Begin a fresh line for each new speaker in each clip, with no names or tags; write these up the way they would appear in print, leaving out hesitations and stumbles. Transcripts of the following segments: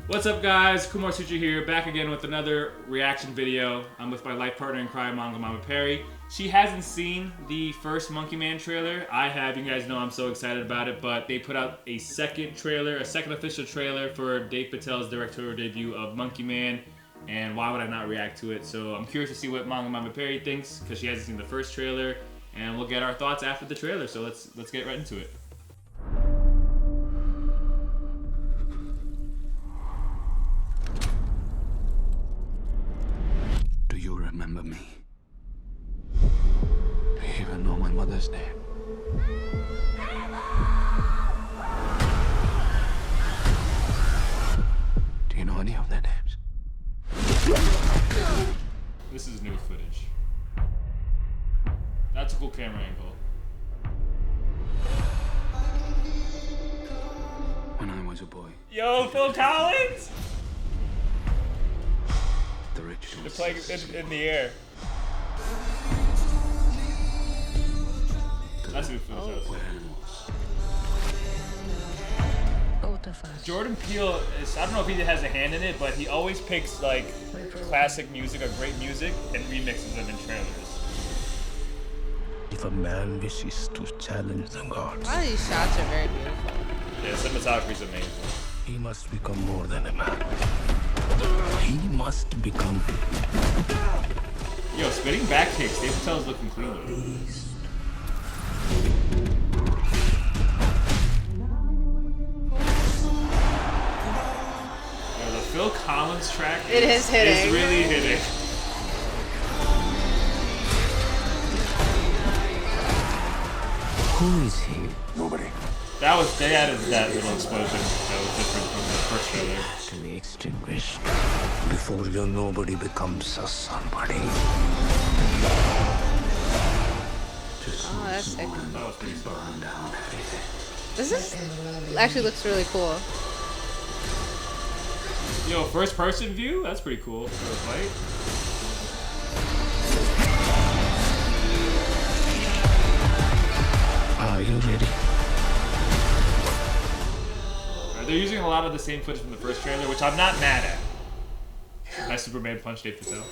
What's up, guys? Kumar Sutra here, back again with another reaction video. I'm with my life partner in crime, Manga Mama Perry. She hasn't seen the first Monkey Man trailer. I have. You guys know I'm so excited about it, but they put out a second official trailer for Dev Patel's directorial debut of Monkey Man, and why would I not react to it? So I'm curious to see what Manga Mama Perry thinks, because she hasn't seen the first trailer, and we'll get our thoughts after the trailer. So let's get right into it.
Remember me? Do you even know my mother's name? Do you know any of their names?
This is new footage. That's a cool camera angle.
When I was a boy.
Yo, Phil Collins!
The ritual.
They're playing in the air. That's new footage. Jordan Peele is, I don't know if he has a hand in it, but he always picks like classic music or great music and remixes them in trailers.
If a man wishes to challenge the gods,
All these shots are very beautiful.
Yeah, cinematography's amazing.
he must become more than a man. He must become
Yo, spitting back kicks. Dev Patel's looking clean though. Yo, the Phil Collins track
is hitting.
Is really hitting.
Who is he?
Nobody.
They added that little explosion that was different from the first trailer.
To be extinguished before your nobody becomes a somebody.
Oh, that's sick.
That was pretty sick.
Burn down everything.
This actually looks really cool.
Yo, first person view? That's pretty cool for a fight.
Are you ready?
They're using a lot of the same footage from the first trailer, which I'm not mad at. Nice Superman punch, Dev Patel.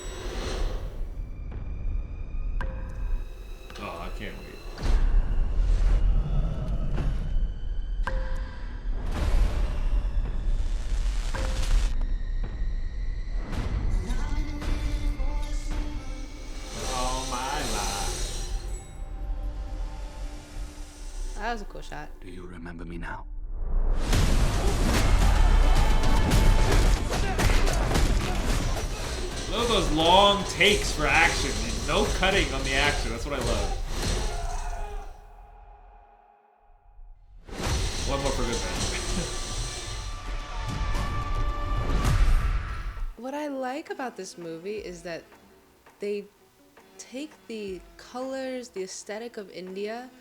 Oh, I can't wait. Oh my life.
That was a cool shot.
Do you remember me now?
Look at those long takes for action. No cutting on the action. That's what I love. One more for good measure.
What I like about this movie is that they take the colors, the aesthetic of India,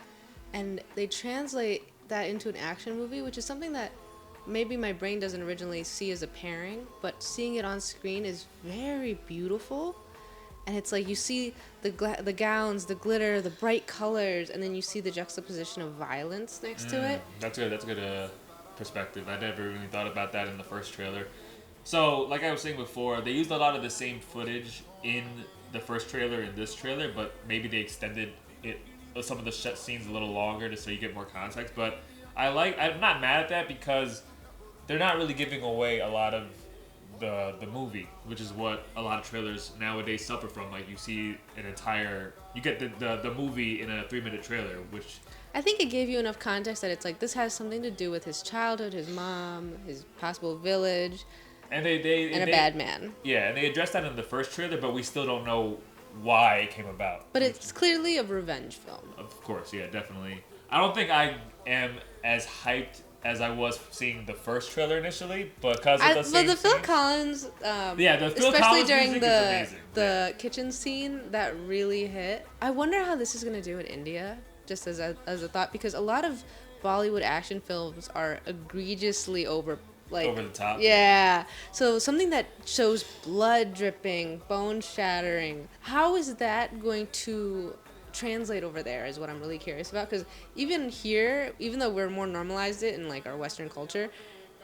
and they translate that into an action movie, which is something that maybe my brain doesn't originally see as a pairing, but seeing it on screen is very beautiful. And it's like you see the gowns, the glitter, the bright colors, and then you see the juxtaposition of violence next to it.
That's good. That's a good perspective. I never really thought about that in the first trailer. So, like I was saying before, they used a lot of the same footage in the first trailer and this trailer, but maybe they extended it, some of the scenes a little longer just so you get more context. But I'm not mad at that because they're not really giving away a lot of the movie, which is what a lot of trailers nowadays suffer from. Like you get the movie in a 3-minute trailer, which
I think it gave you enough context that it's like this has something to do with his childhood, his mom, his possible village,
and
a bad man.
Yeah, and they addressed that in the first trailer, but we still don't know why it came about.
But it's clearly a revenge film.
Of course, yeah, definitely. I don't think I am as hyped as I was seeing the first trailer initially, because of the same
But the Phil
scenes.
Collins,
Yeah, the Phil
especially
Collins
during
music is amazing.
the kitchen scene, that really hit. I wonder how this is going to do in India, just as a thought, because a lot of Bollywood action films are egregiously over
the top.
Yeah. So something that shows blood dripping, bone shattering. How is that going to translate over there is what I'm really curious about, because even here, even though we're more normalized it in like our Western culture,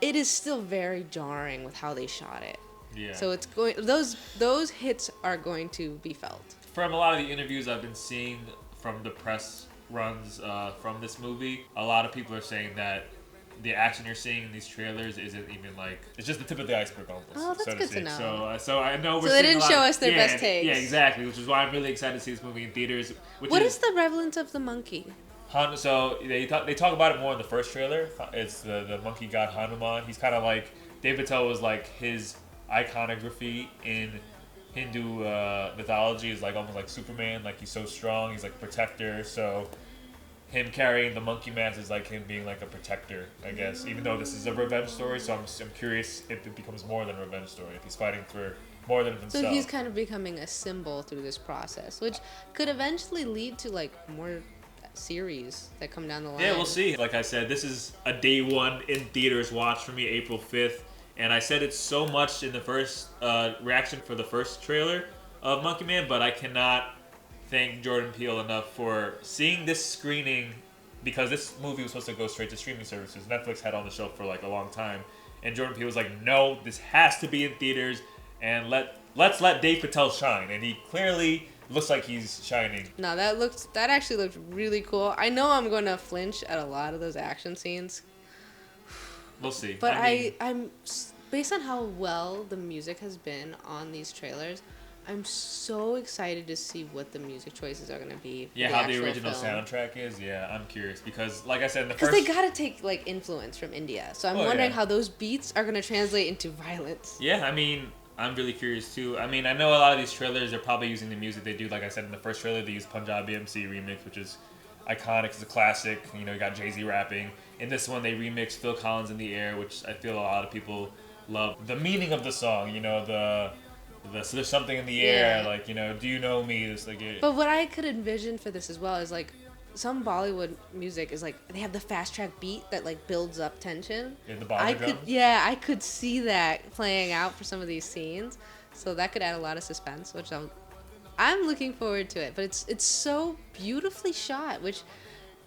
it is still very jarring with how they shot it.
Yeah.
So it's going those hits are going to be felt.
From a lot of the interviews I've been seeing from the press runs from this movie, a lot of people are saying that the action you're seeing in these trailers isn't even like, it's just the tip of the iceberg almost.
Oh, that's
so to
good to
speak.
know.
So I know we're
So they
seeing
didn't
a lot
show
of-
us their best takes.
Yeah, exactly. Which is why I'm really excited to see this movie in theaters.
What is the relevance of the monkey?
So they talk about it more in the first trailer. It's the monkey god Hanuman. He's kind of like, Dev Patel was like, his iconography in Hindu mythology is like almost like Superman. Like he's so strong. He's like protector. So him carrying the monkey mask is like him being like a protector, I guess. Even though this is a revenge story, so I'm curious if it becomes more than a revenge story. If he's fighting for more than himself.
So he's kind of becoming a symbol through this process, which could eventually lead to like more series that come down the line.
Yeah, we'll see. Like I said, this is a day one in theaters watch for me, April 5th. And I said it so much in the first reaction for the first trailer of Monkey Man, but I cannot thank Jordan Peele enough for seeing this screening, because this movie was supposed to go straight to streaming services. Netflix had it on the shelf for like a long time. And Jordan Peele was like, no, this has to be in theaters, and let's let Dev Patel shine. And he clearly looks like he's shining.
No, that actually looked really cool. I know I'm going to flinch at a lot of those action scenes.
We'll see.
But
I mean,
I'm based on how well the music has been on these trailers, I'm so excited to see what the music choices are going to be.
Yeah, how the original soundtrack is. Yeah, I'm curious because, like I said, in the first...
Because they got to take like influence from India. So I'm wondering how those beats are going to translate into violence.
Yeah, I mean, I'm really curious too. I mean, I know a lot of these trailers, they're probably using the music they do. Like I said, in the first trailer, they used Punjabi MC remix, which is iconic. It's a classic. You know, you got Jay-Z rapping. In this one, they remixed Phil Collins in the Air, which I feel a lot of people love. The meaning of the song, you know, so there's something in the air, like, you know, do you know me? It's like
But what I could envision for this as well is like some Bollywood music is like they have the fast track beat that like builds up tension.
Yeah, the Bollywood drums?
I could see that playing out for some of these scenes. So that could add a lot of suspense, which I'm looking forward to it. But it's so beautifully shot, which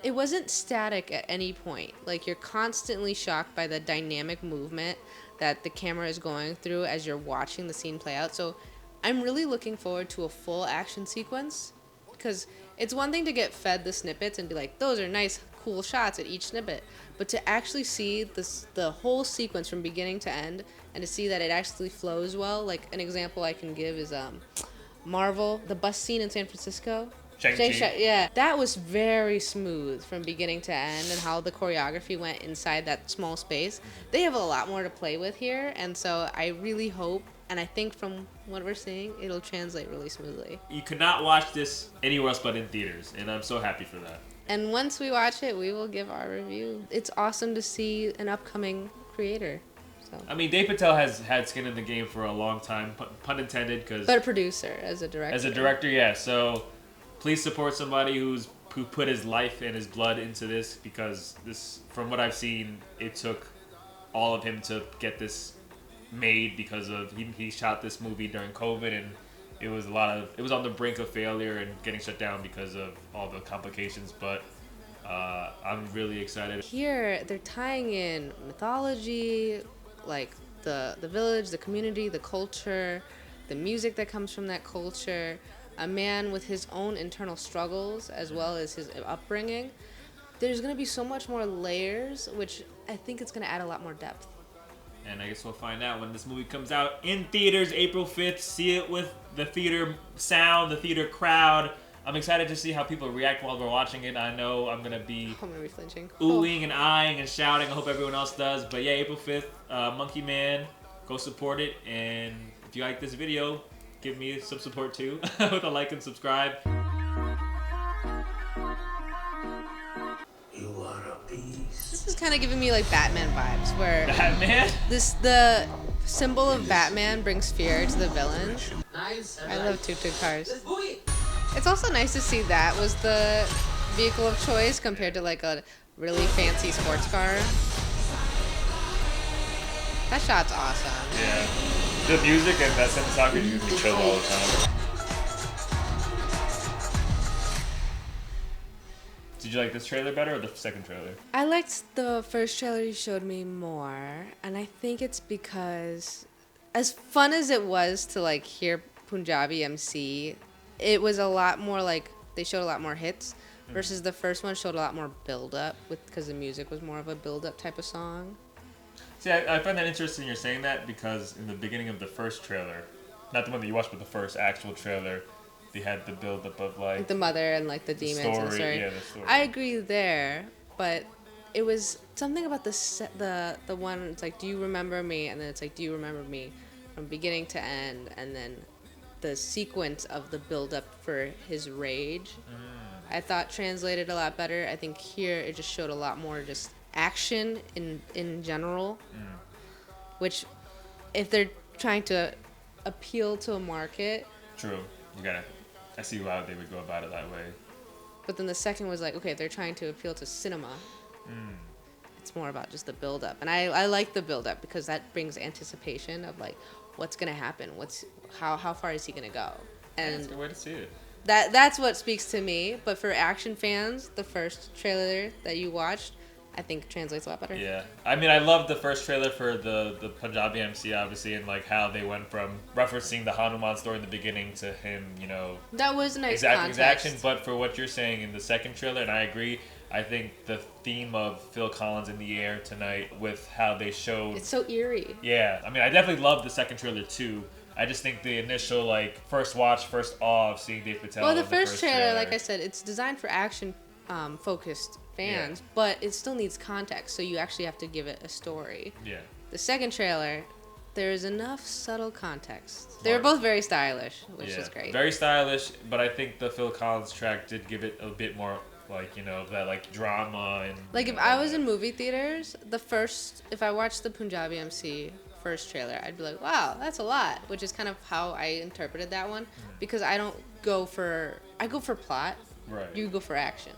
it wasn't static at any point. Like you're constantly shocked by the dynamic movement that the camera is going through as you're watching the scene play out. So I'm really looking forward to a full action sequence, because it's one thing to get fed the snippets and be like, those are nice, cool shots at each snippet, but to actually see the whole sequence from beginning to end and to see that it actually flows well. Like an example I can give is Marvel, the bus scene in San Francisco.
Shang-Chi.
Yeah, that was very smooth from beginning to end, and how the choreography went inside that small space. They have a lot more to play with here, and so I really hope, and I think from what we're seeing, it'll translate really smoothly.
You could not watch this anywhere else but in theaters, and I'm so happy for that.
And once we watch it, we will give our review. It's awesome to see an upcoming creator. So.
I mean, Dev Patel has had skin in the game for a long time, pun intended, because...
But a producer, as a director.
As a director, yeah, so... Please support somebody who put his life and his blood into this, because this, from what I've seen, it took all of him to get this made, because of he shot this movie during COVID, and it was on the brink of failure and getting shut down because of all the complications. But I'm really excited.
Here they're tying in mythology, like the village, the community, the culture, the music that comes from that culture. A man with his own internal struggles as well as his upbringing. There's going to be so much more layers, which I think it's going to add a lot more depth.
And I guess we'll find out when this movie comes out in theaters, April 5th. See it with the theater sound, the theater crowd. I'm excited to see how people react while they're watching it. I know I'm going to be
flinching.
Oohing and eyeing and shouting. I hope everyone else does. But yeah, April 5th, Monkey Man. Go support it. And if you like this video, give me some support too with a like and subscribe.
You are a beast.
This is kind of giving me like Batman vibes, where
Batman?
the symbol of Batman brings fear to the villain. I love tuk-tuk cars. It's also nice to see that was the vehicle of choice compared to like a really fancy sports car. That shot's awesome.
Yeah. The music and that cinematography is gonna be chill all the time. Did you like this trailer better or the second trailer?
I liked the first trailer you showed me more, and I think it's because, as fun as it was to like hear Punjabi MC, it was a lot more like they showed a lot more hits versus the first one showed a lot more build up because the music was more of a build up type of song.
See, I find that interesting you're saying that because in the beginning of the first trailer, not the one that you watched, but the first actual trailer, they had the build up of like
The mother and like the demons and the story.
Yeah, the story.
I agree there, but it was something about the one. It's like, do you remember me? And then it's like, do you remember me, from beginning to end, and then the sequence of the build up for his rage. I thought translated a lot better. I think here it just showed a lot more just action in general, which if they're trying to appeal to a market.
True. I see why they would go about it that way.
But then the second was like, okay, they're trying to appeal to cinema. It's more about just the build up. And I like the build up because that brings anticipation of like what's gonna happen, how far is he gonna go? And
that's a good way to see it.
That's what speaks to me. But for action fans, the first trailer that you watched, I think translates a lot better.
Yeah. I mean, I loved the first trailer for the Punjabi MC, obviously, and like how they went from referencing the Hanuman story in the beginning to him, you know.
That was a nice
his
context.
action, but for what you're saying in the second trailer, and I agree, I think the theme of Phil Collins in the air tonight with how they showed.
It's so eerie.
Yeah. I mean, I definitely loved the second trailer too. I just think the initial, like, first watch, first awe of seeing Dev Patel.
Well, the
in
first trailer, like I said, it's designed for action focused fans, but it still needs context, so you actually have to give it a story.
Yeah.
The second trailer, there is enough subtle context. They're both very stylish, which is great.
Very stylish, but I think the Phil Collins track did give it a bit more, like, you know, that, like, drama and...
Like, if I was in movie theaters, if I watched the Punjabi MC first trailer, I'd be like, wow, that's a lot, which is kind of how I interpreted that one, because I go for plot.
Right.
You go for action.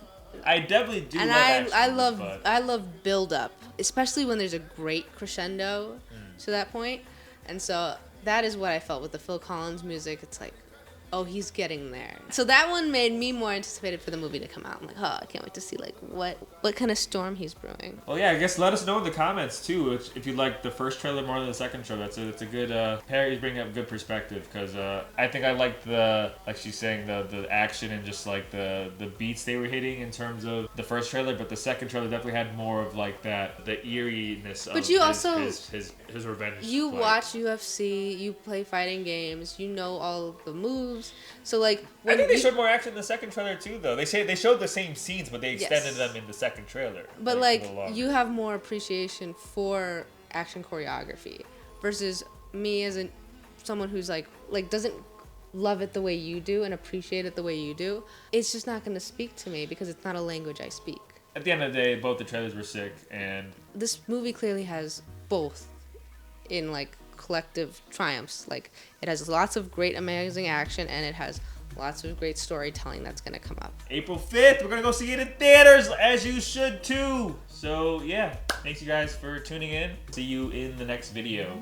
I definitely do
And
love action,
I love build up, especially when there's a great crescendo to that point. And so that is what I felt with the Phil Collins music. It's like, oh, he's getting there. So that one made me more anticipated for the movie to come out. I'm like, oh, I can't wait to see like what kind of storm he's brewing.
Well, yeah, I guess let us know in the comments too if you like the first trailer more than the second trailer. It's a good Perry's bringing up good perspective because I think I liked the, like she's saying, the action and just like the beats they were hitting in terms of the first trailer, but the second trailer definitely had more of like that the eeriness
but
of
you
his revenge.
You
fight.
watch UFC, you play fighting games, you know all the moves. So like,
I think they showed more action in the second trailer too, though. They showed the same scenes, but they extended
Yes.
them in the second trailer.
But
a
like,
little longer.
you have more appreciation for action choreography versus me as someone who's like doesn't love it the way you do and appreciate it the way you do. It's just not going to speak to me because it's not a language I speak.
At the end of the day, both the trailers were sick, and
This movie clearly has both in like collective triumphs. Like, it has lots of great, amazing action, and it has lots of great storytelling that's going to come up.
April 5th, we're going to go see it in theaters, as you should too. So, yeah, thanks you guys for tuning in. See you in the next video.